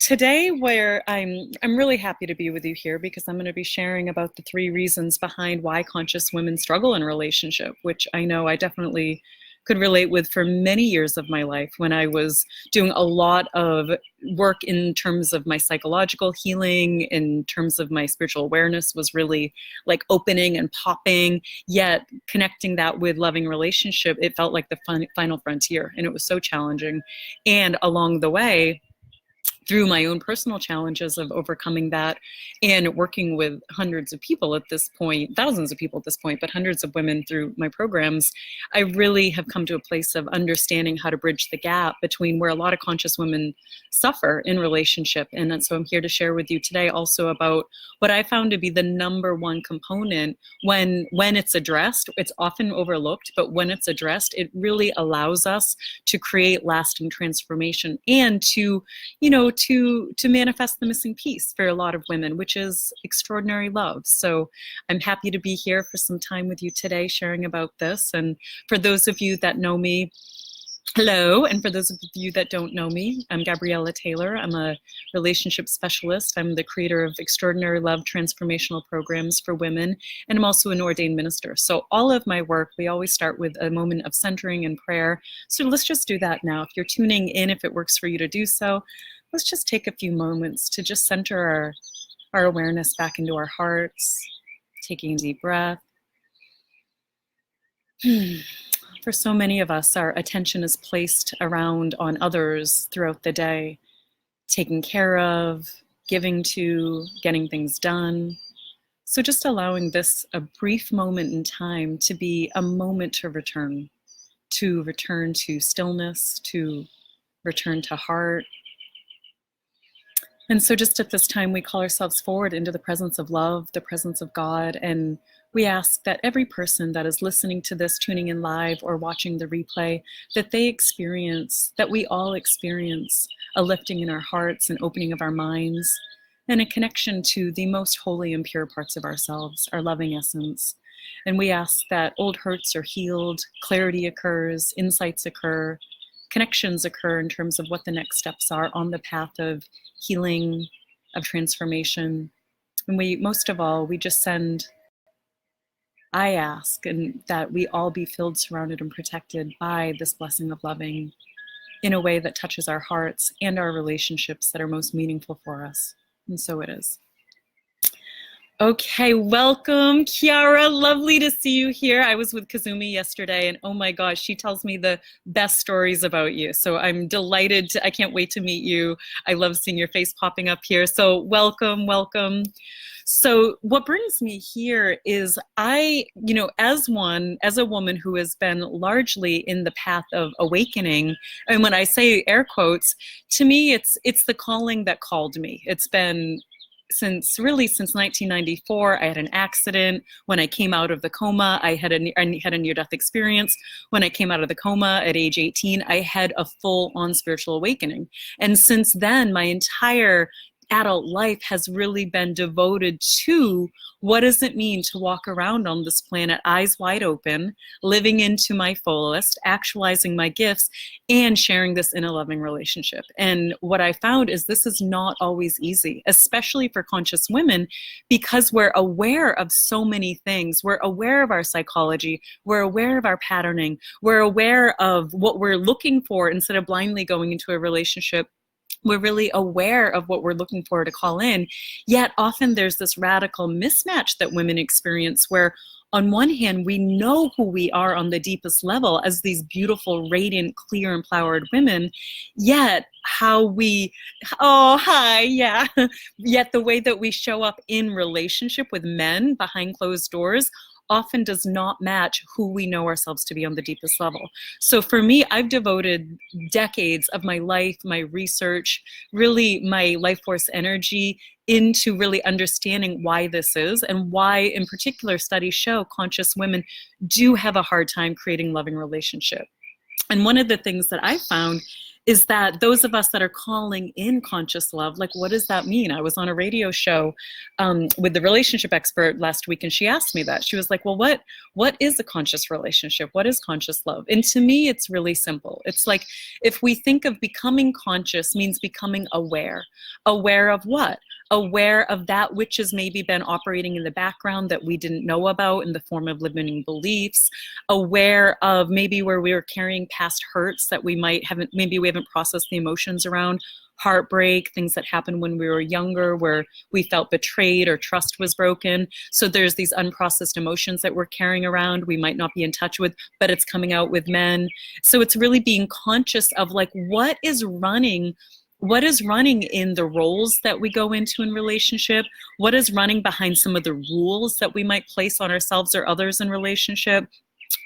today where I'm really happy to be with you here because I'm going to be sharing about the 3 reasons behind why conscious women struggle in a relationship, which I know I definitely could relate with for many years of my life when I was doing a lot of work in terms of my psychological healing, in terms of my spiritual awareness was really like opening and popping, yet connecting that with loving relationship, it felt like the final frontier, and it was so challenging. And along the way, through my own personal challenges of overcoming that and working with hundreds of people at this point, thousands of people at this point, but hundreds of women through my programs, I really have come to a place of understanding how to bridge the gap between where a lot of conscious women suffer in relationship. And so I'm here to share with you today also about what I found to be the number one component when it's addressed. It's often overlooked, but when it's addressed, it really allows us to create lasting transformation and to manifest the missing piece for a lot of women, which is extraordinary love. So I'm happy to be here for some time with you today, sharing about this. And for those of you that know me, hello. And for those of you that don't know me, I'm Gabriella Taylor. I'm a relationship specialist. I'm the creator of Extraordinary Love transformational programs for women. And I'm also an ordained minister. So all of my work, we always start with a moment of centering and prayer. So let's just do that now. If you're tuning in, if it works for you to do so, let's just take a few moments to just center our awareness back into our hearts, taking a deep breath. For so many of us, our attention is placed around on others throughout the day, taking care of, giving to, getting things done. So just allowing this a brief moment in time to be a moment to return to stillness, to return to heart. And so just at this time, we call ourselves forward into the presence of love, the presence of God, and we ask that every person that is listening to this, tuning in live or watching the replay, that we all experience a lifting in our hearts, an opening of our minds, and a connection to the most holy and pure parts of ourselves, our loving essence. And we ask that old hurts are healed, clarity occurs, insights occur, connections occur in terms of what the next steps are on the path of healing, of transformation. And most of all, I ask, and that we all be filled, surrounded, and protected by this blessing of loving in a way that touches our hearts and our relationships that are most meaningful for us. And so it is. Okay, welcome, Kiara. Lovely to see you here. I was with Kazumi yesterday, and oh my gosh, she tells me the best stories about you. So I'm delighted. I can't wait to meet you. I love seeing your face popping up here. So welcome, welcome. So what brings me here is as a woman who has been largely in the path of awakening, and when I say air quotes, to me, it's the calling that called me. It's been since 1994. I had an accident. When I came out of the coma, I had a near-death experience. When I came out of the coma at age 18, I had a full-on spiritual awakening. And since then, my entire adult life has really been devoted to what does it mean to walk around on this planet eyes wide open, living into my fullest, actualizing my gifts, and sharing this in a loving relationship. And what I found is this is not always easy, especially for conscious women, because we're aware of so many things. We're aware of our psychology, we're aware of our patterning, we're aware of what we're looking for instead of blindly going into a relationship. We're really aware of what we're looking for to call in, yet often there's this radical mismatch that women experience where on one hand, we know who we are on the deepest level as these beautiful, radiant, clear, empowered women, yet yet the way that we show up in relationship with men behind closed doors often does not match who we know ourselves to be on the deepest level. So for me, I've devoted decades of my life, my research, really my life force energy into really understanding why this is and why, in particular, studies show conscious women do have a hard time creating loving relationship. And one of the things that I found is that those of us that are calling in conscious love, like, what does that mean? I was on a radio show with the relationship expert last week, and she asked me that. She was like, well, what is a conscious relationship? What is conscious love? And to me, it's really simple. It's like, if we think of becoming conscious means becoming aware. Aware of what? Aware of that which has maybe been operating in the background that we didn't know about in the form of limiting beliefs. Aware of maybe where we were carrying past hurts that we maybe we haven't processed the emotions around. Heartbreak, things that happened when we were younger where we felt betrayed or trust was broken. So there's these unprocessed emotions that we're carrying around we might not be in touch with, but it's coming out with men. So it's really being conscious of like what is running in the roles that we go into in relationship, what is running behind some of the rules that we might place on ourselves or others in relationship.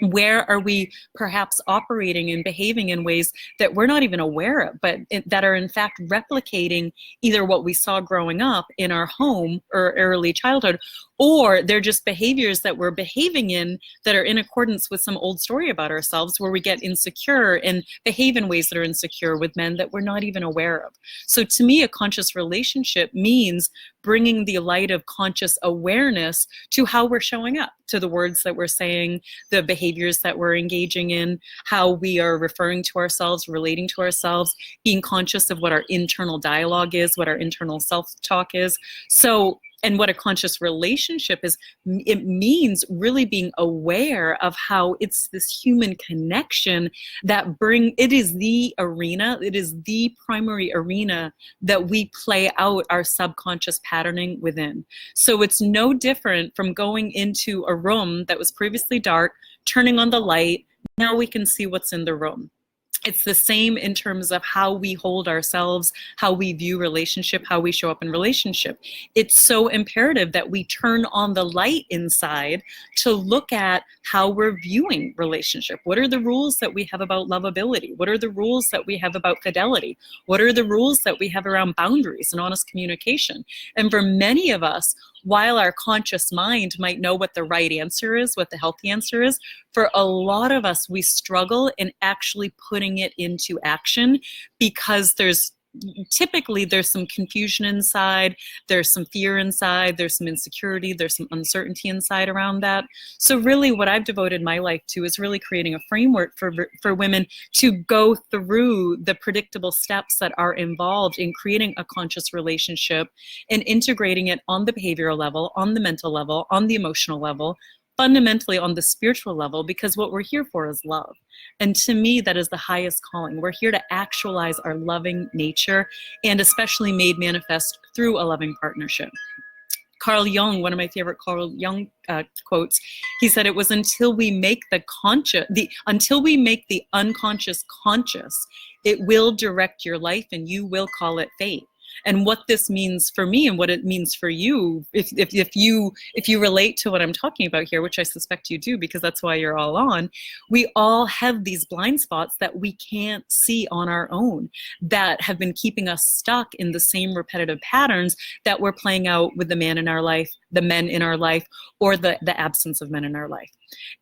Where are we perhaps operating and behaving in ways that we're not even aware of, but that are in fact replicating either what we saw growing up in our home or early childhood, or they're just behaviors that we're behaving in that are in accordance with some old story about ourselves where we get insecure and behave in ways that are insecure with men that we're not even aware of. So to me, a conscious relationship means bringing the light of conscious awareness to how we're showing up, to the words that we're saying, the behaviors that we're engaging in, how we are referring to ourselves, relating to ourselves, being conscious of what our internal dialogue is, what our internal self-talk is. So, and what a conscious relationship is, it means really being aware of how it's this human connection that it is the arena, it is the primary arena that we play out our subconscious patterning within. So it's no different from going into a room that was previously dark, turning on the light, now we can see what's in the room. It's the same in terms of how we hold ourselves, how we view relationship, how we show up in relationship. It's so imperative that we turn on the light inside to look at how we're viewing relationship. What are the rules that we have about lovability? What are the rules that we have about fidelity? What are the rules that we have around boundaries and honest communication? And for many of us, while our conscious mind might know what the right answer is, what the healthy answer is, for a lot of us, we struggle in actually putting it into action because typically there's some confusion inside, there's some fear inside, there's some insecurity, there's some uncertainty inside around that. So really what I've devoted my life to is really creating a framework for women to go through the predictable steps that are involved in creating a conscious relationship and integrating it on the behavioral level, on the mental level, on the emotional level, fundamentally on the spiritual level, because what we're here for is love. And to me, that is the highest calling. We're here to actualize our loving nature, and especially made manifest through a loving partnership. Carl Jung, one of my favorite Carl Jung quotes, he said, it was until we make the unconscious conscious, it will direct your life and you will call it fate. And what this means for me and what it means for you, if you relate to what I'm talking about here, which I suspect you do because that's why you're all on, we all have these blind spots that we can't see on our own that have been keeping us stuck in the same repetitive patterns that we're playing out with the man in our life, the men in our life, or the absence of men in our life.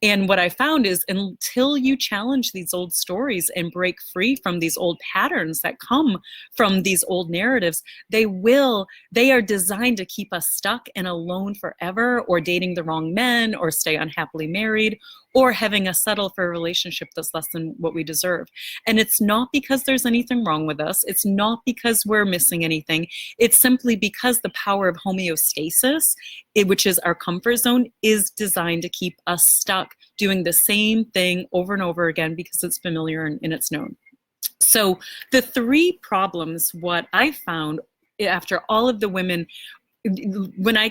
And what I found is until you challenge these old stories and break free from these old patterns that come from these old narratives, they are designed to keep us stuck and alone forever, or dating the wrong men, or stay unhappily married, or having us settle for a relationship that's less than what we deserve. And it's not because there's anything wrong with us. It's not because we're missing anything. It's simply because the power of homeostasis, which is our comfort zone, is designed to keep us stuck doing the same thing over and over again because it's familiar and it's known. So the three problems, what I found after all of the women, when I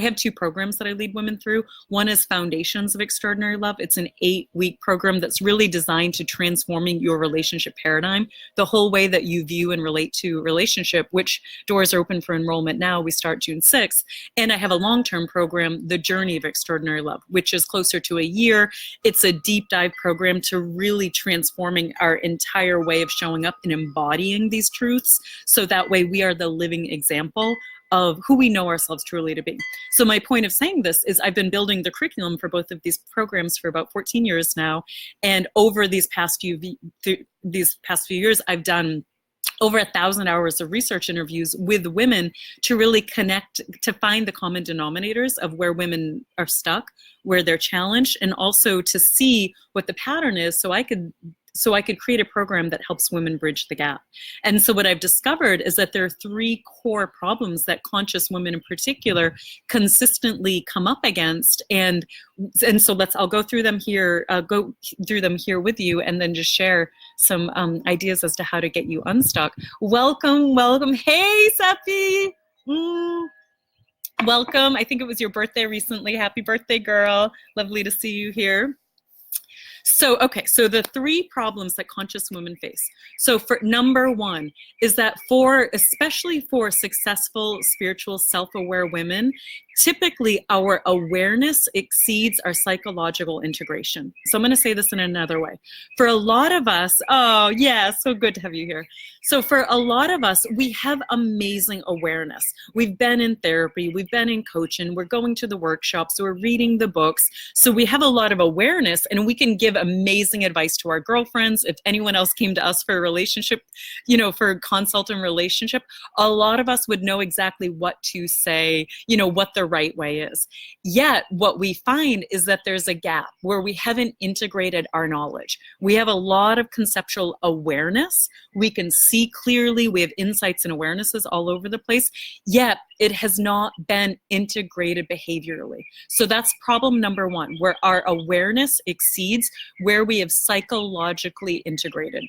have two programs that I lead women through. One is Foundations of Extraordinary Love. It's an 8-week program that's really designed to transforming your relationship paradigm, the whole way that you view and relate to relationship, which doors are open for enrollment now. We start June 6th. And I have a long-term program, The Journey of Extraordinary Love, which is closer to a year. It's a deep dive program to really transforming our entire way of showing up and embodying these truths. So that way we are the living example of who we know ourselves truly to be. So my point of saying this is I've been building the curriculum for both of these programs for about 14 years now. And over these past few years, I've done over 1,000 hours of research interviews with women to really connect, to find the common denominators of where women are stuck, where they're challenged, and also to see what the pattern is so I could create a program that helps women bridge the gap. And so what I've discovered is that there are 3 core problems that conscious women in particular consistently come up against. And so I'll go through them here, with you, and then just share some ideas as to how to get you unstuck. Welcome. Hey, Seppi. Welcome. I think it was your birthday recently. Happy birthday, girl. Lovely to see you here. So the 3 problems that conscious women face. So for number 1 is that especially for successful, spiritual, self-aware women, typically our awareness exceeds our psychological integration. So I'm going to say this in another way. For a lot of us, oh yeah, so good to have you here. So for a lot of us, we have amazing awareness. We've been in therapy, we've been in coaching, we're going to the workshops, we're reading the books. So we have a lot of awareness, and we can give amazing advice to our girlfriends. If anyone else came to us for a relationship, for consult and relationship, a lot of us would know exactly what to say, what the right way is. Yet what we find is that there's a gap where we haven't integrated our knowledge. We have a lot of conceptual awareness. We can see clearly. We have insights and awarenesses all over the place, yet it has not been integrated behaviorally. So that's problem number 1, where our awareness exceeds where we have psychologically integrated.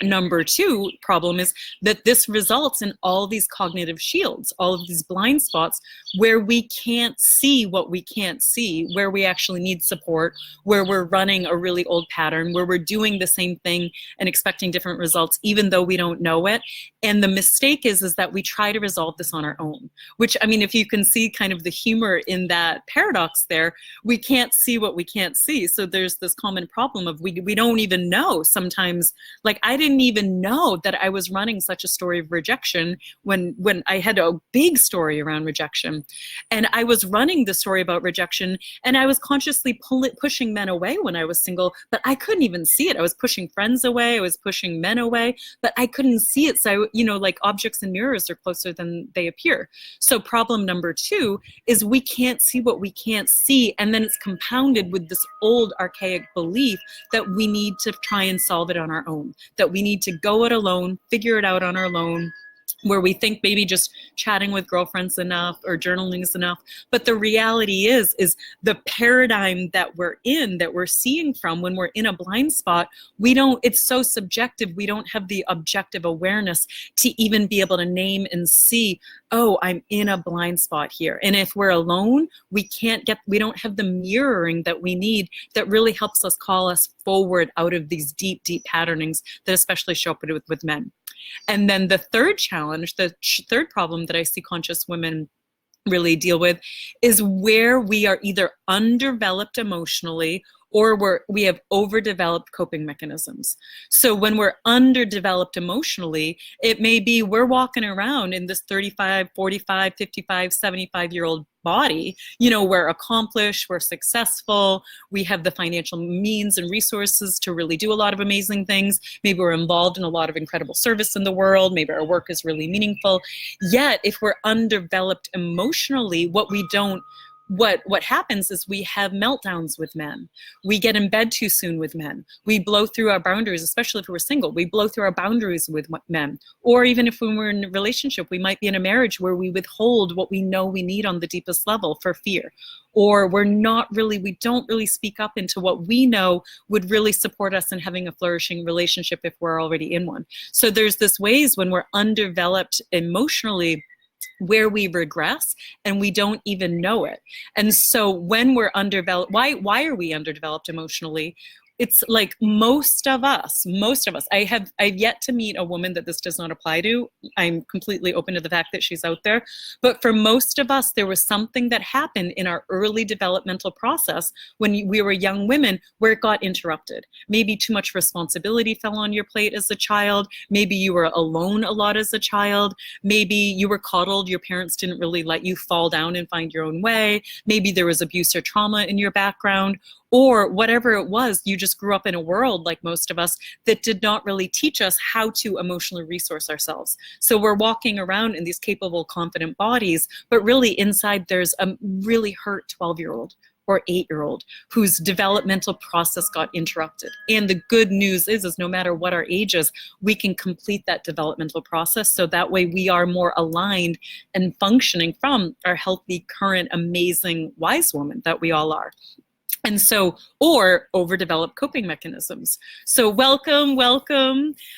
Number 2 problem is that this results in all these cognitive shields, all of these blind spots where we can't see what we can't see, where we actually need support, where we're running a really old pattern, where we're doing the same thing and expecting different results, even though we don't know it. And the mistake is that we try to resolve this on our own, which, I mean, if you can see kind of the humor in that paradox there, we can't see what we can't see. So there's this common problem of we don't even know sometimes, like I didn't even know that I was running such a story of rejection when I had a big story around rejection. And I was running the story about rejection, and I was consciously pushing men away when I was single, but I couldn't even see it. I was pushing friends away, I was pushing men away, but I couldn't see it. So, like objects in mirrors are closer than they appear. So problem number 2 is we can't see what we can't see. And then it's compounded with this old archaic belief that we need to try and solve it on our own, that we need to go it alone, figure it out on our own, where we think maybe just chatting with girlfriends enough or journaling is enough. But the reality is the paradigm that we're in, that we're seeing from when we're in a blind spot, it's so subjective. We don't have the objective awareness to even be able to name and see, oh, I'm in a blind spot here. And if we're alone, we don't have the mirroring that we need that really helps us call us forward out of these deep, deep patternings that especially show up with men. And then the third challenge, the third problem that I see conscious women really deal with is where we are either underdeveloped emotionally or we have overdeveloped coping mechanisms. So when we're underdeveloped emotionally, it may be we're walking around in this 35, 45, 55, 75-year-old body, we're accomplished, we're successful, we have the financial means and resources to really do a lot of amazing things. Maybe we're involved in a lot of incredible service in the world. Maybe our work is really meaningful. Yet, if we're underdeveloped emotionally, what happens is we have meltdowns with men. We get in bed too soon with men. We blow through our boundaries, especially if we're single. We blow through our boundaries with men. Or even if we were in a relationship, we might be in a marriage where we withhold what we know we need on the deepest level for fear. Or we don't really speak up into what we know would really support us in having a flourishing relationship if we're already in one. So there's this ways when we're underdeveloped emotionally where we regress and we don't even know it. And so when we're underdeveloped, why are we underdeveloped emotionally? it's like most of us, I've yet to meet a woman that this does not apply to. I'm completely open to the fact that she's out there, but for most of us, there was something that happened in our early developmental process when we were young women where it got interrupted. Maybe too much responsibility fell on your plate as a child. Maybe you were alone a lot as a child. Maybe you were coddled. Your parents didn't really let you fall down and find your own way. Maybe there was abuse or trauma in your background, or whatever it was, you just grew up in a world, like most of us, that did not really teach us how to emotionally resource ourselves. So we're walking around in these capable, confident bodies, but really inside there's a really hurt 12-year-old or 8-year-old whose developmental process got interrupted. And the good news is no matter what our age is, we can complete that developmental process. So that way we are more aligned and functioning from our healthy, current, amazing, wise woman that we all are. And so, or overdeveloped coping mechanisms. So welcome.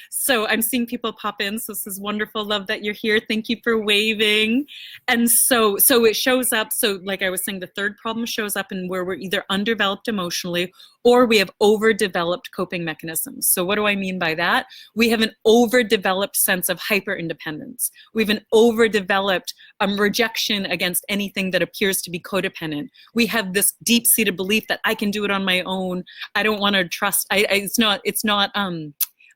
So I'm seeing people pop in. So this is wonderful. Love that you're here. Thank you for waving. And so it shows up. So like I was saying, the third problem shows up in where we're either underdeveloped emotionally or we have overdeveloped coping mechanisms. So what do I mean by that? We have an overdeveloped sense of hyper-independence. We have an overdeveloped rejection against anything that appears to be codependent. We have this deep-seated belief that I can do it on my own. I don't want to trust. It's not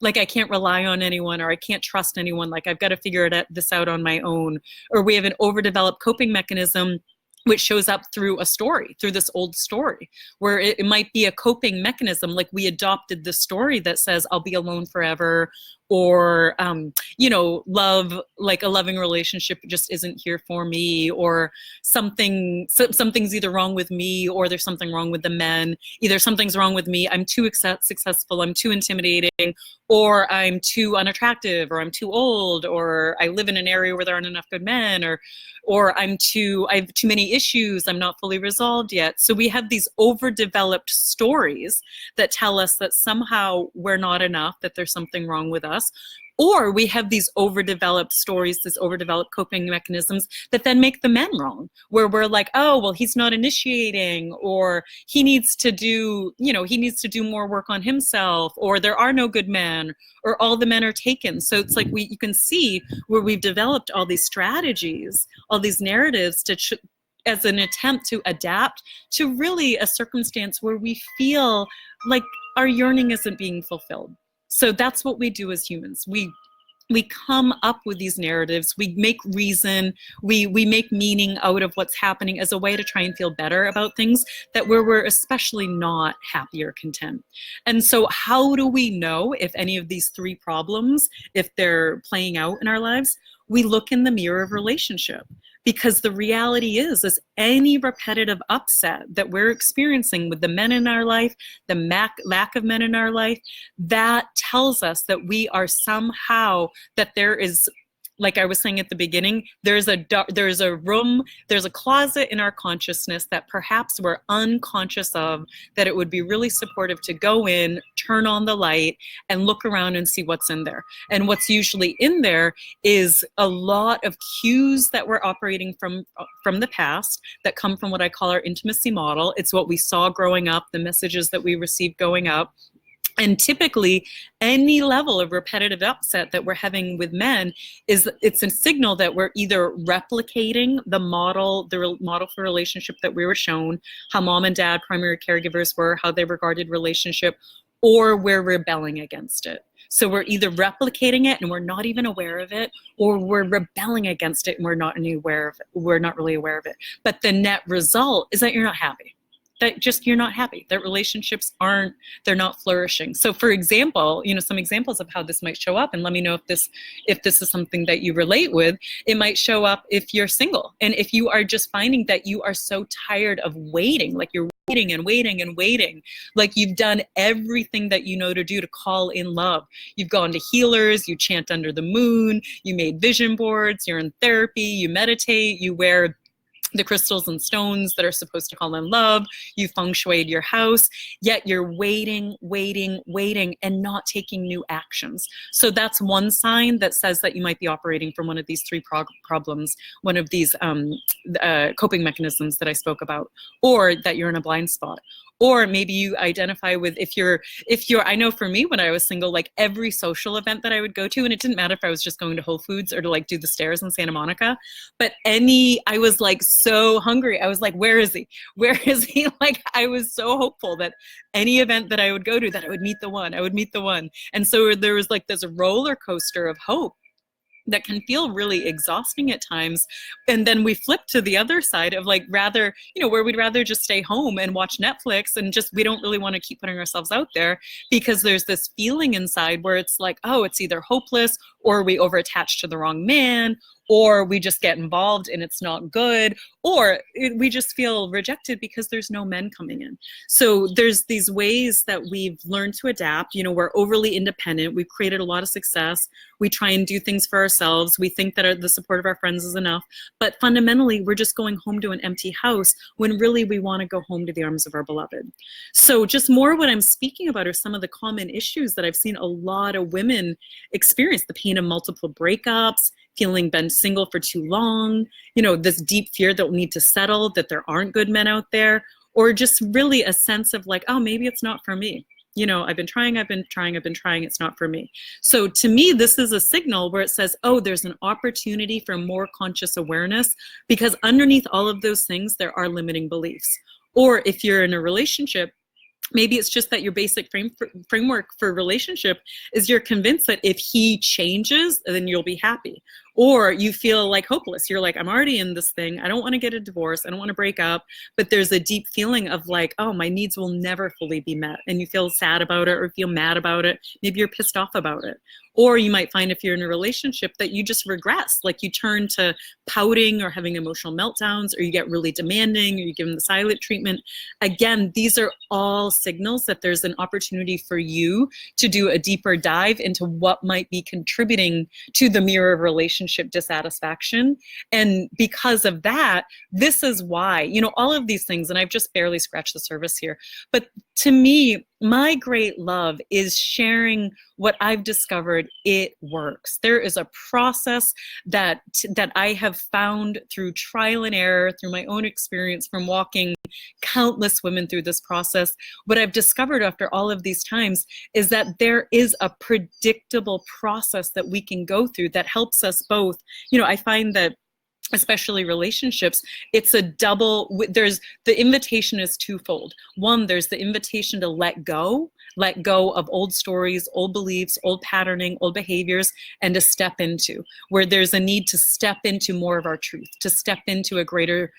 like I can't rely on anyone, or I can't trust anyone. Like I've got to figure this out on my own. Or we have an overdeveloped coping mechanism which shows up through a story, through this old story, where it might be a coping mechanism. Like we adopted the story that says, I'll be alone forever, or, love, like a loving relationship just isn't here for me, or something's either wrong with me, or there's something wrong with the men. Either something's wrong with me, I'm too successful, I'm too intimidating, or I'm too unattractive, or I'm too old, or I live in an area where there aren't enough good men, or I have too many issues, I'm not fully resolved yet. So we have these overdeveloped stories that tell us that somehow we're not enough, that there's something wrong with us. Or we have these overdeveloped stories, these overdeveloped coping mechanisms that then make the men wrong, where we're like, oh, well, he's not initiating, or he needs to do more work on himself, or there are no good men, or all the men are taken. So it's like you can see where we've developed all these strategies, all these narratives as an attempt to adapt to really a circumstance where we feel like our yearning isn't being fulfilled. So that's what we do as humans. We come up with these narratives, we make reason, we make meaning out of what's happening as a way to try and feel better about things that we're especially not happy or content. And so how do we know if any of these three problems, if they're playing out in our lives? We look in the mirror of relationship. Because the reality is any repetitive upset that we're experiencing with the men in our life, the lack of men in our life, that tells us that we are somehow, that there is, like I was saying at the beginning, there's a room, there's a closet in our consciousness that perhaps we're unconscious of, that it would be really supportive to go in, turn on the light, and look around and see what's in there. And what's usually in there is a lot of cues that we're operating from the past that come from what I call our intimacy model. It's what we saw growing up, the messages that we received growing up. And typically, any level of repetitive upset that we're having with men it's a signal that we're either replicating the model for relationship that we were shown, how mom and dad, primary caregivers were, how they regarded relationship, or we're rebelling against it. So we're either replicating it and we're not even aware of it, or we're rebelling against it and we're not really aware of it. But the net result is that you're not happy. That you're not happy, that relationships they're not flourishing. So for example, some examples of how this might show up, and let me know if this is something that you relate with. It might show up if you're single, and if you are just finding that you are so tired of waiting, like you're waiting and waiting and waiting, like you've done everything that you know to do to call in love. You've gone to healers, you chant under the moon, you made vision boards, you're in therapy, you meditate, you wear the crystals and stones that are supposed to call in love, you feng shuied your house, yet you're waiting, and not taking new actions. So that's one sign that says that you might be operating from one of these three problems, one of these coping mechanisms that I spoke about, or that you're in a blind spot. Or maybe you identify with, if you're, I know for me when I was single, like every social event that I would go to, and it didn't matter if I was just going to Whole Foods or to like do the stairs in Santa Monica, but I was like so hungry. I was like, where is he? Where is he? Like, I was so hopeful that any event that I would go to, that I would meet the one, I would meet the one. And so there was like this roller coaster of hope that can feel really exhausting at times. And then we flip to the other side of like, rather, where we'd rather just stay home and watch Netflix, and just, we don't really want to keep putting ourselves out there, because there's this feeling inside where it's like, oh, it's either hopeless, or we overattach to the wrong man, or we just get involved and it's not good, or we just feel rejected because there's no men coming in. So there's these ways that we've learned to adapt. We're overly independent. We've created a lot of success. We try and do things for ourselves. We think that the support of our friends is enough. But fundamentally, we're just going home to an empty house when really we want to go home to the arms of our beloved. So just more what I'm speaking about are some of the common issues that I've seen a lot of women experience: the pain of multiple breakups, feeling been single for too long, this deep fear that we'll need to settle, that there aren't good men out there, or just really a sense of like, oh, maybe it's not for me. I've been trying, it's not for me. So to me, this is a signal where it says, oh, there's an opportunity for more conscious awareness, because underneath all of those things, there are limiting beliefs. Or if you're in a relationship, maybe it's just that your basic framework for relationship is you're convinced that if he changes, then you'll be happy. Or you feel like hopeless. You're like, I'm already in this thing. I don't want to get a divorce. I don't want to break up. But there's a deep feeling of like, oh, my needs will never fully be met. And you feel sad about it, or feel mad about it. Maybe you're pissed off about it. Or you might find if you're in a relationship that you just regress, like you turn to pouting or having emotional meltdowns, or you get really demanding, or you give them the silent treatment. Again, these are all signals that there's an opportunity for you to do a deeper dive into what might be contributing to the mirror of relationship dissatisfaction. And because of that, this is why, all of these things, and I've just barely scratched the surface here, but to me, my great love is sharing what I've discovered. It works. There is a process that I have found through trial and error, through my own experience from walking countless women through this process. What I've discovered after all of these times is that there is a predictable process that we can go through that helps us both. I find that especially relationships, it's a double, there's, the invitation is twofold. One, there's the invitation to let go of old stories, old beliefs, old patterning, old behaviors, and to step into, where there's a need to step into more of our truth, to step into a greater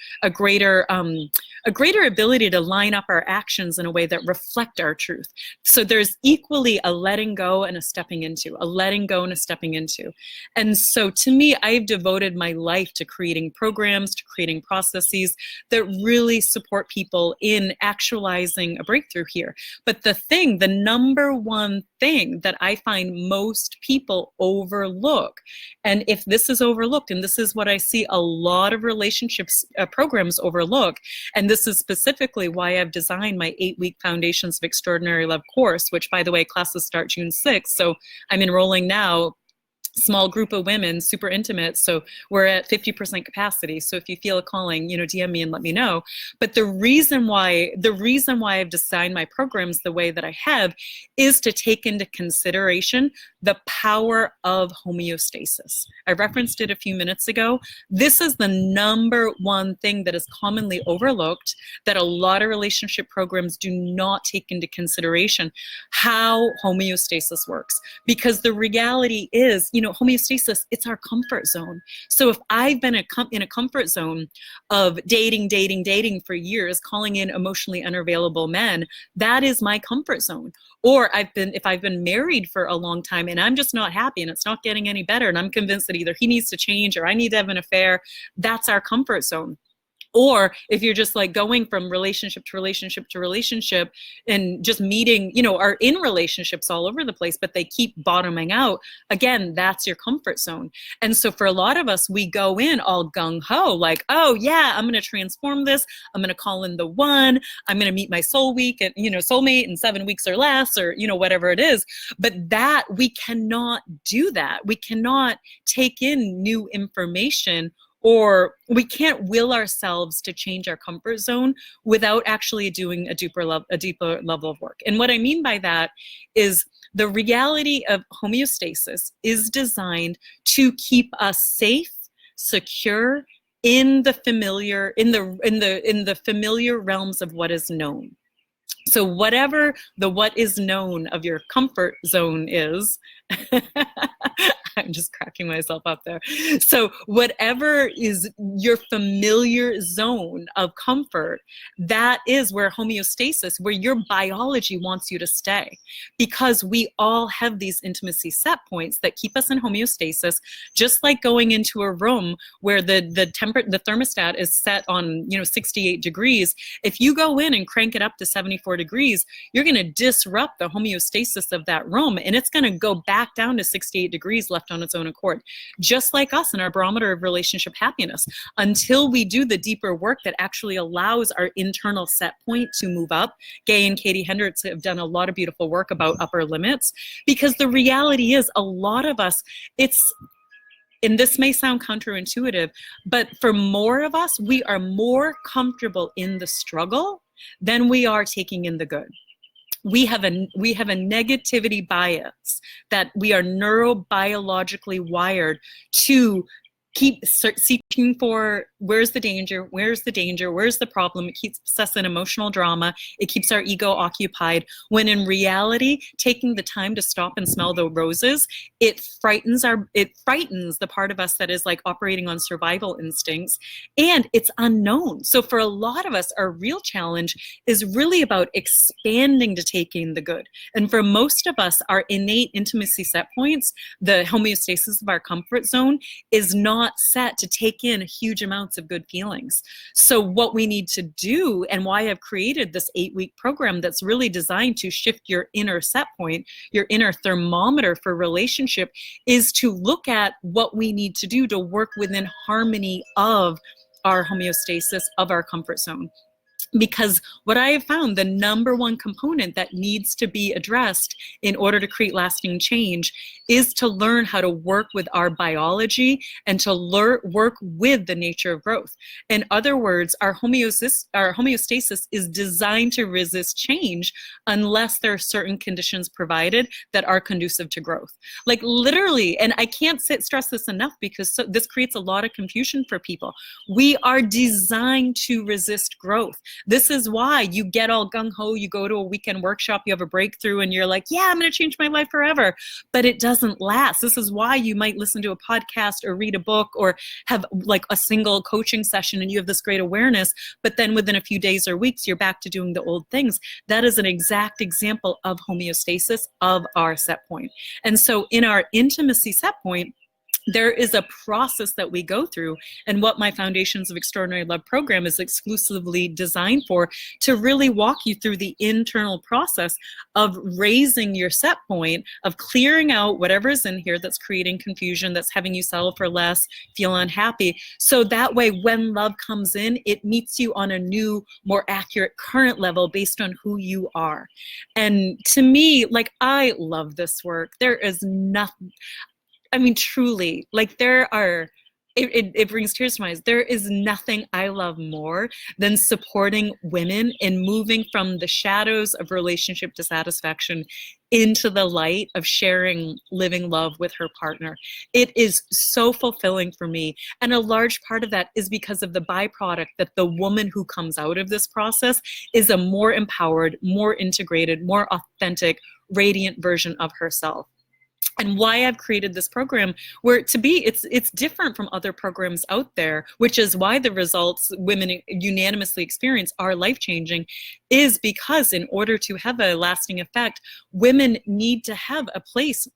ability to line up our actions in a way that reflect our truth. So there's equally a letting go and a stepping into, a letting go and a stepping into. And so to me, I've devoted my life to creating programs, to creating processes that really support people in actualizing a breakthrough here. But the number one thing that I find most people overlook, and if this is overlooked, and this is what I see a lot of relationships programs overlook, and this is specifically why I've designed my 8-week Foundations of Extraordinary Love course, which, by the way, classes start June 6th. So I'm enrolling now. Small group of women, super intimate. So we're at 50% capacity. So if you feel a calling, DM me and let me know. But the reason why I've designed my programs the way that I have is to take into consideration the power of homeostasis. I referenced it a few minutes ago. This is the number one thing that is commonly overlooked, that a lot of relationship programs do not take into consideration, how homeostasis works. Because the reality is, homeostasis, it's our comfort zone. So if I've been in a comfort zone of dating for years, calling in emotionally unavailable men, that is my comfort zone. Or if I've been married for a long time and I'm just not happy and it's not getting any better, and I'm convinced that either he needs to change or I need to have an affair, that's our comfort zone. Or if you're just like going from relationship to relationship to relationship and just meeting, are in relationships all over the place, but they keep bottoming out, again, that's your comfort zone. And so for a lot of us, we go in all gung-ho, like, oh yeah, I'm going to transform this. I'm going to call in the one. I'm going to meet my soulmate in 7 weeks or less, or, whatever it is. But that, we cannot do that. We cannot take in new information or we can't will ourselves to change our comfort zone without actually doing a deeper level of work. And what I mean by that is the reality of homeostasis is designed to keep us safe, secure, in the familiar, in the familiar realms of what is known. So whatever the what is known of your comfort zone is, I'm just cracking myself up there. So whatever is your familiar zone of comfort, that is where homeostasis, where your biology wants you to stay. Because we all have these intimacy set points that keep us in homeostasis, just like going into a room where the thermostat is set on 68 degrees. If you go in and crank it up to 74 degrees, you're going to disrupt the homeostasis of that room, and it's going to go back down to 68 degrees left on its own accord. Just like us in our barometer of relationship happiness, until we do the deeper work that actually allows our internal set point to move up. Gay and Katie Hendricks have done a lot of beautiful work about upper limits, because the reality is a lot of us, and this may sound counterintuitive, but for more of us, we are more comfortable in the struggle than we are taking in the good. We have a negativity bias that we are neurobiologically wired to keep seeking for where's the danger, where's the problem. It keeps us in emotional drama. It keeps our ego occupied, when in reality, taking the time to stop and smell the roses, it frightens the part of us that is like operating on survival instincts, and it's unknown. So for a lot of us, our real challenge is really about expanding to taking the good. And for most of us, our innate intimacy set points, the homeostasis of our comfort zone, is not set to take in huge amounts of good feelings. So what we need to do, and why I've created this 8-week program that's really designed to shift your inner set point, your inner thermometer for relationship, is to look at what we need to do to work within harmony of our homeostasis, of our comfort zone. Because what I have found, the number one component that needs to be addressed in order to create lasting change is to learn how to work with our biology and to work with the nature of growth. In other words, our homeostasis is designed to resist change unless there are certain conditions provided that are conducive to growth. Like literally, and I can't stress this enough, because this creates a lot of confusion for people. We are designed to resist growth. This is why you get all gung-ho, you go to a weekend workshop, you have a breakthrough, and you're like, yeah, I'm going to change my life forever. But it doesn't last. This is why you might listen to a podcast or read a book or have like a single coaching session and you have this great awareness, but then within a few days or weeks, you're back to doing the old things. That is an exact example of homeostasis of our set point. And so in our intimacy set point, there is a process that we go through, and what my Foundations of Extraordinary Love program is exclusively designed for, to really walk you through the internal process of raising your set point, of clearing out whatever is in here that's creating confusion, that's having you settle for less, feel unhappy. So that way, when love comes in, it meets you on a new, more accurate current level based on who you are. And to me, like, I love this work. There is nothing, I mean, truly, like it brings tears to my eyes. There is nothing I love more than supporting women in moving from the shadows of relationship dissatisfaction into the light of sharing living love with her partner. It is so fulfilling for me. And a large part of that is because of the byproduct that the woman who comes out of this process is a more empowered, more integrated, more authentic, radiant version of herself. And why I've created this program, where it's different from other programs out there, which is why the results women unanimously experience are life-changing, is because in order to have a lasting effect, women need to have a place.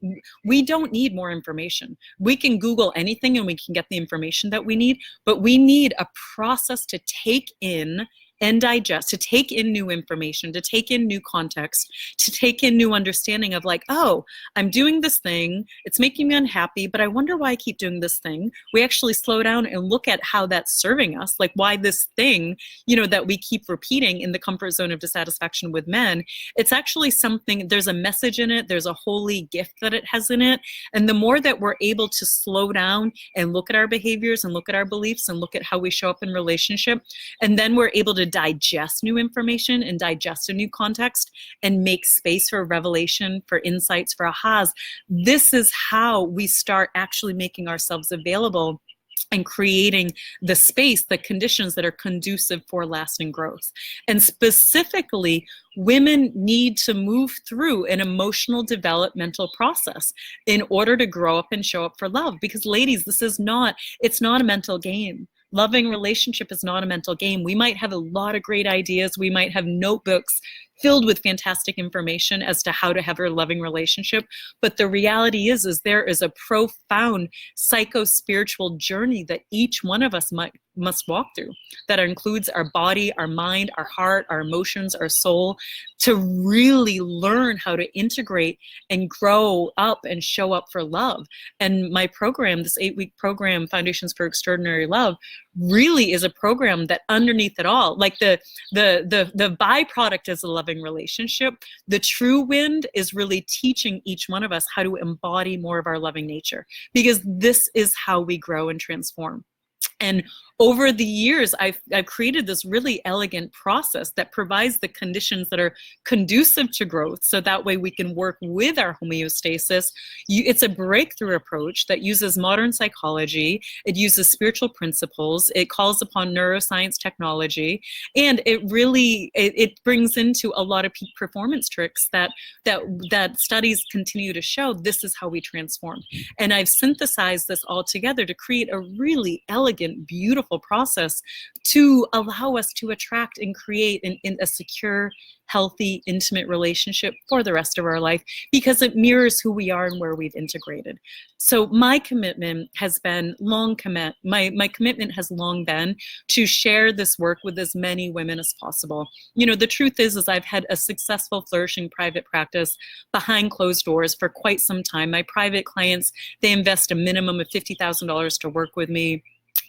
We don't need more information. We can Google anything and we can get the information that we need, but we need a process to take in and digest, to take in new information, to take in new context, to take in new understanding of like, oh, I'm doing this thing, it's making me unhappy, but I wonder why I keep doing this thing. We actually slow down and look at how that's serving us, like why this thing, that we keep repeating in the comfort zone of dissatisfaction with men, it's actually something, there's a message in it, there's a holy gift that it has in it. And the more that we're able to slow down and look at our behaviors and look at our beliefs and look at how we show up in relationship, and then we're able to digest new information and digest a new context and make space for revelation, for insights, for ahas, this is how we start actually making ourselves available and creating the space, the conditions that are conducive for lasting growth. And specifically, women need to move through an emotional developmental process in order to grow up and show up for love. Because ladies, it's not a mental game. Loving relationship is not a mental game. We might have a lot of great ideas. We might have notebooks filled with fantastic information as to how to have a loving relationship. But the reality is there is a profound psycho-spiritual journey that each one of us must walk through, that includes our body, our mind, our heart, our emotions, our soul, to really learn how to integrate and grow up and show up for love. And my program, this 8-week program, Foundations for Extraordinary Love, really is a program that underneath it all, like the byproduct is a loving relationship. The true wind is really teaching each one of us how to embody more of our loving nature, because this is how we grow and transform. And over the years, I've created this really elegant process that provides the conditions that are conducive to growth, so that way we can work with our homeostasis. It's a breakthrough approach that uses modern psychology, it uses spiritual principles, it calls upon neuroscience technology, and it really, it brings into a lot of peak performance tricks that studies continue to show this is how we transform. And I've synthesized this all together to create a really elegant, beautiful process to allow us to attract and create a secure, healthy, intimate relationship for the rest of our life, because it mirrors who we are and where we've integrated. So my commitment has been my commitment has long been to share this work with as many women as possible. The truth is I've had a successful, flourishing private practice behind closed doors for quite some time. My private clients, they invest a minimum of $50,000 to work with me.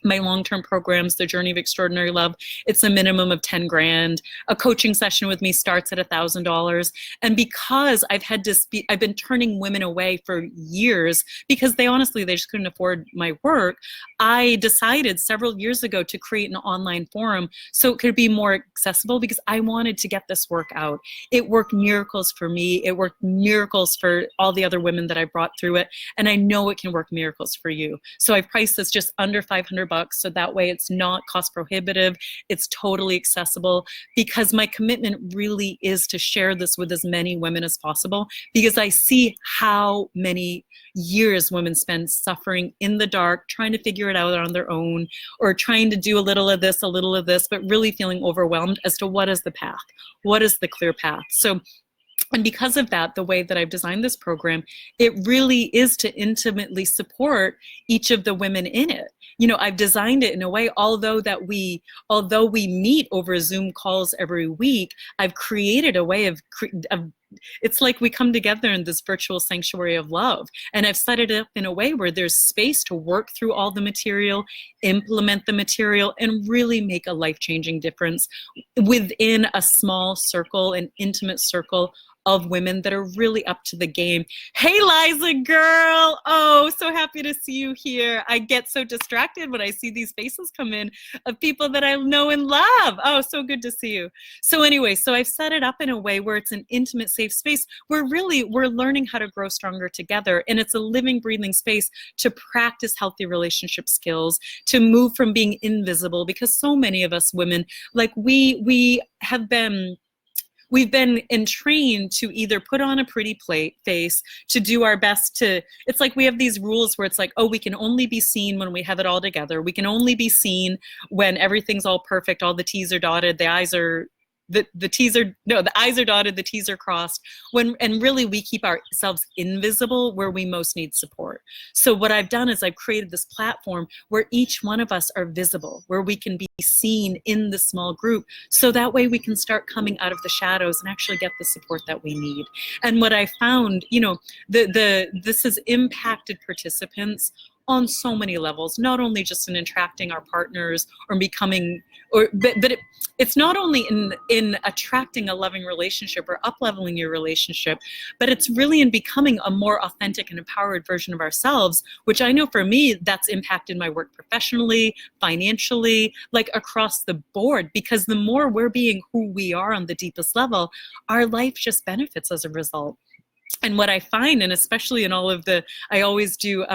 My long-term programs, The Journey of Extraordinary Love, it's a minimum of 10 grand. A coaching session with me starts at $1,000. And because I've been turning women away for years because they just couldn't afford my work, I decided several years ago to create an online forum so it could be more accessible, because I wanted to get this work out. It worked miracles for me. It worked miracles for all the other women that I brought through it. And I know it can work miracles for you. So I priced this just under $500, so that way it's not cost prohibitive, it's totally accessible, because my commitment really is to share this with as many women as possible, because I see how many years women spend suffering in the dark, trying to figure it out on their own, or trying to do a little of this, but really feeling overwhelmed as to what is the path, what is the clear path. And because of that, the way that I've designed this program, it really is to intimately support each of the women in it. I've designed it in a way, although we meet over Zoom calls every week, I've created a way of it's like we come together in this virtual sanctuary of love. And I've set it up in a way where there's space to work through all the material, implement the material, and really make a life-changing difference within a small circle, an intimate circle of women that are really up to the game. Hey, Liza girl. Oh, so happy to see you here. I get so distracted when I see these faces come in of people that I know and love. Oh, so good to see you. So anyway, I've set it up in a way where it's an intimate, safe space where really we're learning how to grow stronger together. And it's a living, breathing space to practice healthy relationship skills, to move from being invisible, because so many of us women, like we've been entrained to either put on a pretty face, to do our best to, it's like we have these rules where it's like, oh, we can only be seen when we have it all together. We can only be seen when everything's all perfect, all the T's are dotted, the I's are the T's are, no, the I's are dotted, the T's are crossed, and really we keep ourselves invisible where we most need support. So what I've done is I've created this platform where each one of us are visible, where we can be seen in the small group, so that way we can start coming out of the shadows and actually get the support that we need. And what I found, this has impacted participants on so many levels, not only just in attracting our partners or becoming, but it's not only in attracting a loving relationship or up-leveling your relationship, but it's really in becoming a more authentic and empowered version of ourselves, which I know for me, that's impacted my work professionally, financially, like across the board, because the more we're being who we are on the deepest level, our life just benefits as a result. And what I find, and especially in all of I always do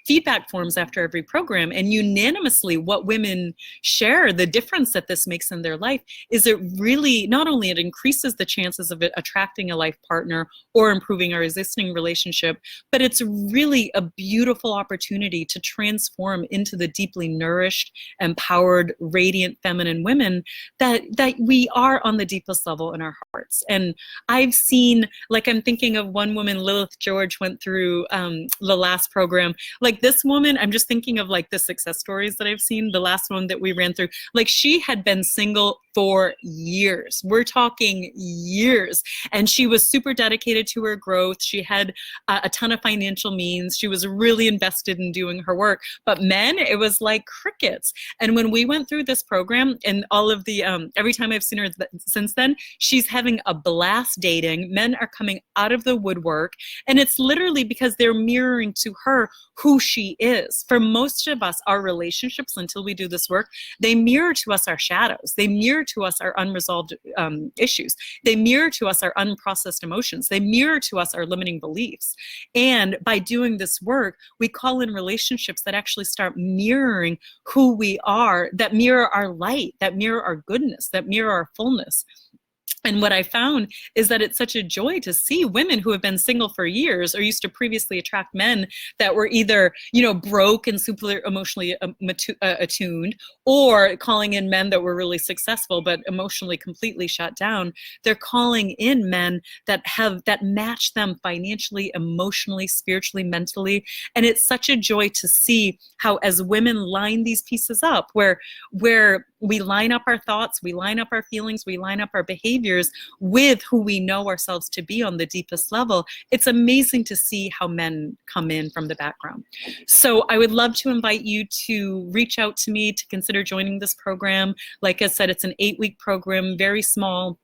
feedback forms after every program, and unanimously what women share, the difference that this makes in their life, is it really, not only it increases the chances of it attracting a life partner or improving our existing relationship, but it's really a beautiful opportunity to transform into the deeply nourished, empowered, radiant, feminine women that we are on the deepest level in our hearts. And I've seen, like, I'm thinking of one woman, Lilith George, went through the last program. Like, this woman, I'm just thinking of like the success stories that I've seen. The last one that we ran through, like, she had been single for years. We're talking years. And she was super dedicated to her growth. She had a ton of financial means. She was really invested in doing her work. But men, it was like crickets. And when we went through this program, and all of the, every time I've seen her since then, she's having a blast dating. Men are coming out of the woodwork. And it's literally because they're mirroring to her who she is. For most of us, our relationships, until we do this work, they mirror to us our shadows. They mirror to us our unresolved issues. They mirror to us our unprocessed emotions. They mirror to us our limiting beliefs. And by doing this work, we call in relationships that actually start mirroring who we are, that mirror our light, that mirror our goodness, that mirror our fullness. And what I found is that it's such a joy to see women who have been single for years or used to previously attract men that were either, broke and super emotionally attuned, or calling in men that were really successful but emotionally completely shut down. They're calling in men that match them financially, emotionally, spiritually, mentally. And it's such a joy to see how, as women line these pieces up, where we line up our thoughts, we line up our feelings, we line up our behaviors with who we know ourselves to be on the deepest level. It's amazing to see how men come in from the background. So I would love to invite you to reach out to me to consider joining this program. Like I said, it's an 8-week program, very small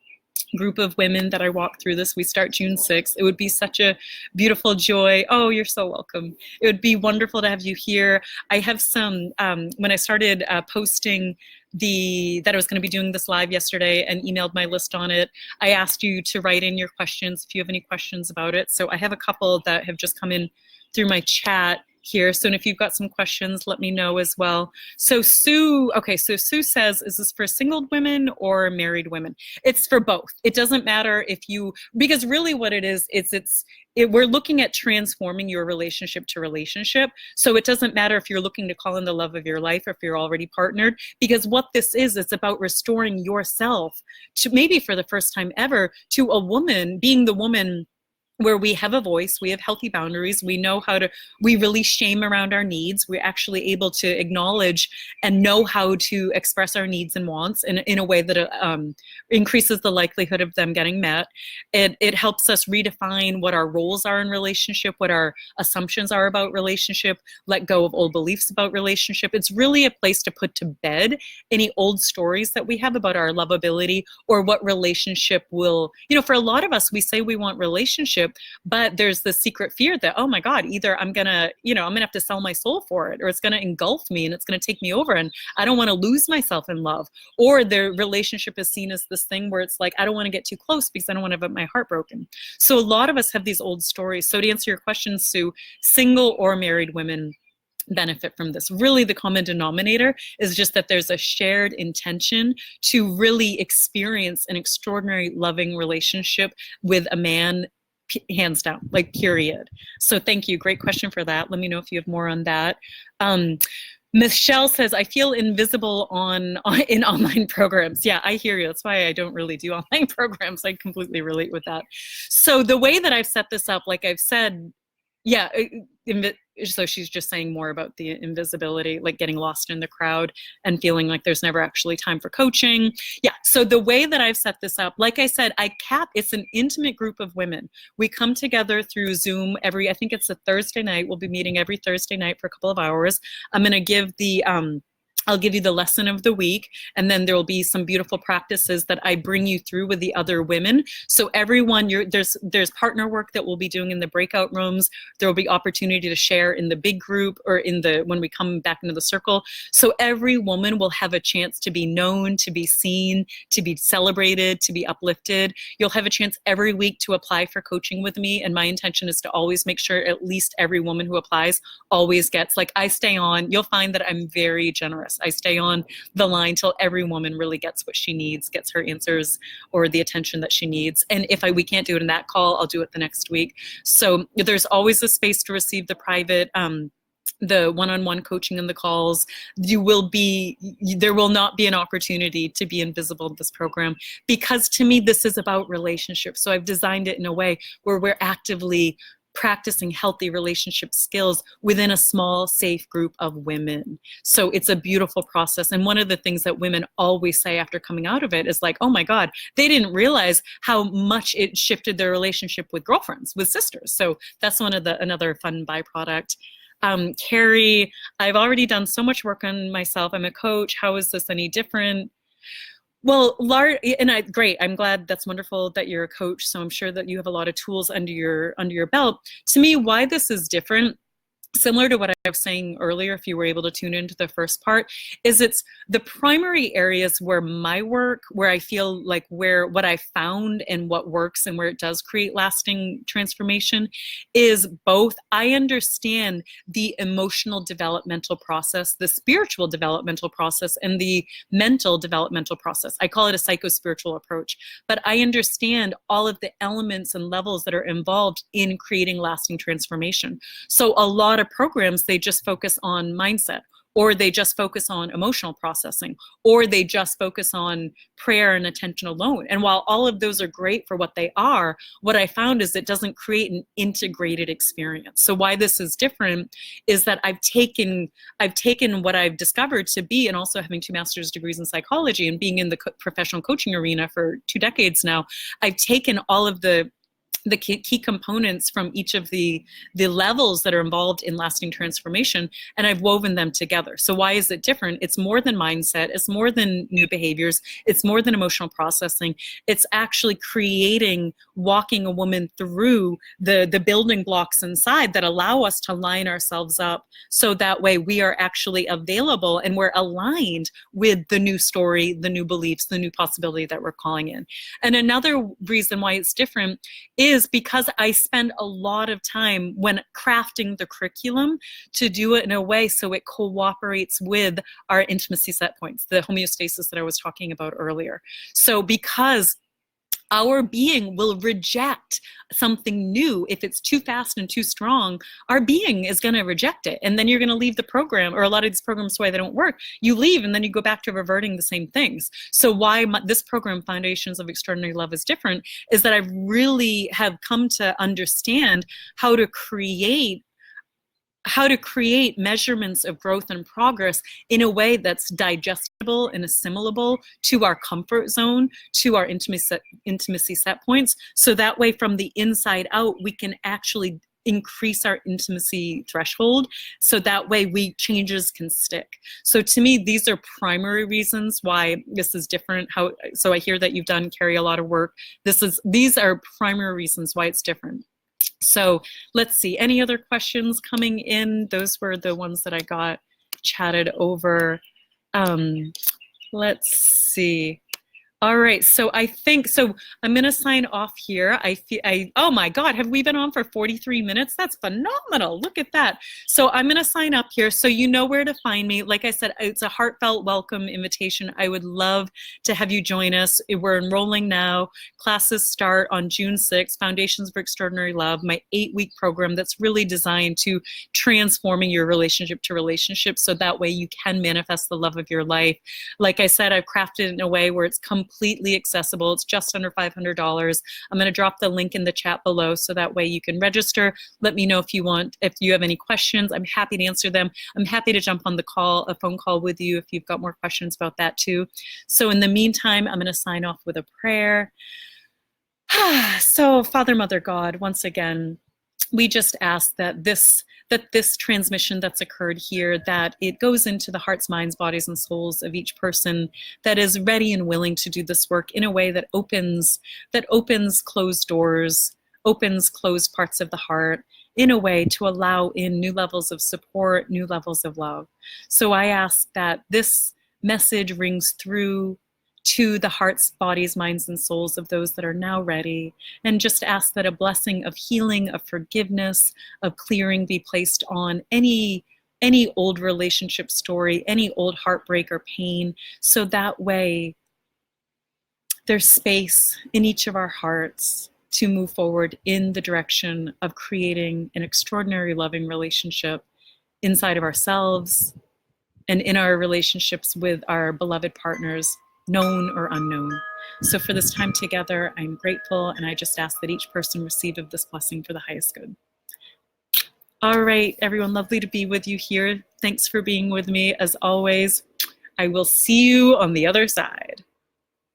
group of women that I walk through this. We start June 6th. It would be such a beautiful joy. Oh, you're so welcome. It would be wonderful to have you here. I have some, when I started posting that I was going to be doing this live yesterday and emailed my list on it, I asked you to write in your questions if you have any questions about it. So I have a couple that have just come in through my chat here. So if you've got some questions, let me know as well. So Sue says, is this for single women or married women? It's for both. It doesn't matter because really what it is, we're looking at transforming your relationship to relationship. So it doesn't matter if you're looking to call in the love of your life or if you're already partnered, because what this is, it's about restoring yourself to, maybe for the first time ever, to a woman, being the woman where we have a voice, we have healthy boundaries, we release shame around our needs, we're actually able to acknowledge and know how to express our needs and wants in a way that increases the likelihood of them getting met. It helps us redefine what our roles are in relationship, what our assumptions are about relationship, let go of old beliefs about relationship. It's really a place to put to bed any old stories that we have about our lovability or what relationship will, for a lot of us, we say we want relationship, but there's the secret fear that, oh my God, either I'm gonna have to sell my soul for it, or it's gonna engulf me and it's gonna take me over and I don't wanna lose myself in love. Or the relationship is seen as this thing where it's like, I don't wanna get too close because I don't wanna have my heart broken. So a lot of us have these old stories. So to answer your question, Sue, single or married women benefit from this. Really, the common denominator is just that there's a shared intention to really experience an extraordinary loving relationship with a man, hands down, like period. So thank you. Great question for that. Let me know if you have more on that. Michelle says, I feel invisible in online programs. Yeah, I hear you. That's why I don't really do online programs. I completely relate with that. So the way that I've set this up, like I've said, yeah, so she's just saying more about the invisibility, like getting lost in the crowd and feeling like there's never actually time for coaching. Yeah, so the way that I've set this up, like I said, it's an intimate group of women. We come together through Zoom I think it's a Thursday night. We'll be meeting every Thursday night for a couple of hours. I'm going to give I'll give you the lesson of the week, and then there will be some beautiful practices that I bring you through with the other women. So everyone, there's partner work that we'll be doing in the breakout rooms. There will be opportunity to share in the big group or when we come back into the circle. So every woman will have a chance to be known, to be seen, to be celebrated, to be uplifted. You'll have a chance every week to apply for coaching with me, and my intention is to always make sure at least every woman who applies always gets, like, I stay on. You'll find that I'm very generous. I stay on the line till every woman really gets what she needs, gets her answers or the attention that she needs. And if we can't do it in that call, I'll do it the next week. So there's always a space to receive the private, the one-on-one coaching in the calls. There will not be an opportunity to be invisible in this program, because to me, this is about relationships. So I've designed it in a way where we're actively practicing healthy relationship skills within a small, safe group of women. So it's a beautiful process. And one of the things that women always say after coming out of it is like, oh my God, they didn't realize how much it shifted their relationship with girlfriends, with sisters. So that's another fun byproduct. Carrie, I've already done so much work on myself. I'm a coach. How is this any different? Well, great. I'm glad. That's wonderful that you're a coach. So I'm sure that you have a lot of tools under your belt. To me, why this is different, similar to what I was saying earlier, if you were able to tune into the first part, is it's the primary areas where my work, where I feel like what I found and what works and where it does create lasting transformation is both I understand the emotional developmental process, the spiritual developmental process, and the mental developmental process. I call it a psycho-spiritual approach, but I understand all of the elements and levels that are involved in creating lasting transformation. So a lot of programs, they just focus on mindset, or they just focus on emotional processing, or they just focus on prayer and attention alone. And while all of those are great for what they are, what I found is it doesn't create an integrated experience. So why this is different is that I've taken what I've discovered to be, and also having 2 master's degrees in psychology and being in the professional coaching arena for 2 decades now, I've taken all of the key components from each of the levels that are involved in lasting transformation, and I've woven them together. So why is it different? It's more than mindset. It's more than new behaviors. It's more than emotional processing. It's actually walking a woman through the building blocks inside that allow us to line ourselves up, so that way we are actually available and we're aligned with the new story, the new beliefs, the new possibility that we're calling in. And another reason why it's different is because I spend a lot of time when crafting the curriculum to do it in a way so it cooperates with our intimacy set points, the homeostasis that I was talking about earlier. So because our being will reject something new if it's too fast and too strong, our being is going to reject it. And then you're going to leave the program, or a lot of these programs, why they don't work. You leave and then you go back to reverting the same things. So why this program, Foundations of Extraordinary Love, is different is that I really have come to understand how to create measurements of growth and progress in a way that's digestible and assimilable to our comfort zone, to our intimacy set points. So that way, from the inside out, we can actually increase our intimacy threshold. So that way changes can stick. So to me, these are primary reasons why this is different. So I hear that you've done, Carrie, a lot of work. These are primary reasons why it's different. So let's see, any other questions coming in? Those were the ones that I got chatted over. Let's see. All right, so I think so. I'm gonna sign off here. Oh my God, have we been on for 43 minutes? That's phenomenal. Look at that. So I'm gonna sign up here so you know where to find me. Like I said, it's a heartfelt welcome invitation. I would love to have you join us. We're enrolling now. Classes start on June 6th, Foundations for Extraordinary Love, my 8-week program that's really designed to transforming your relationship to relationship so that way you can manifest the love of your life. Like I said, I've crafted it in a way where it's completely accessible. It's just under $500. I'm going to drop the link in the chat below so that way you can register. Let me know if you have any questions. I'm happy to answer them. I'm happy to jump on a phone call with you if you've got more questions about that too. So in the meantime, I'm going to sign off with a prayer. So Father, Mother, God, once again, we just ask that this transmission that's occurred here, that it goes into the hearts, minds, bodies, and souls of each person that is ready and willing to do this work in a way that opens closed doors, opens closed parts of the heart, in a way to allow in new levels of support, new levels of love. So I ask that this message rings through to the hearts, bodies, minds, and souls of those that are now ready, and just ask that a blessing of healing, of forgiveness, of clearing be placed on any old relationship story, any old heartbreak or pain, so that way there's space in each of our hearts to move forward in the direction of creating an extraordinary loving relationship inside of ourselves and in our relationships with our beloved partners, known or unknown. So for this time together, I'm grateful, and I just ask that each person receive of this blessing for the highest good. All right, everyone, lovely to be with you here. Thanks for being with me. As always, I will see you on the other side.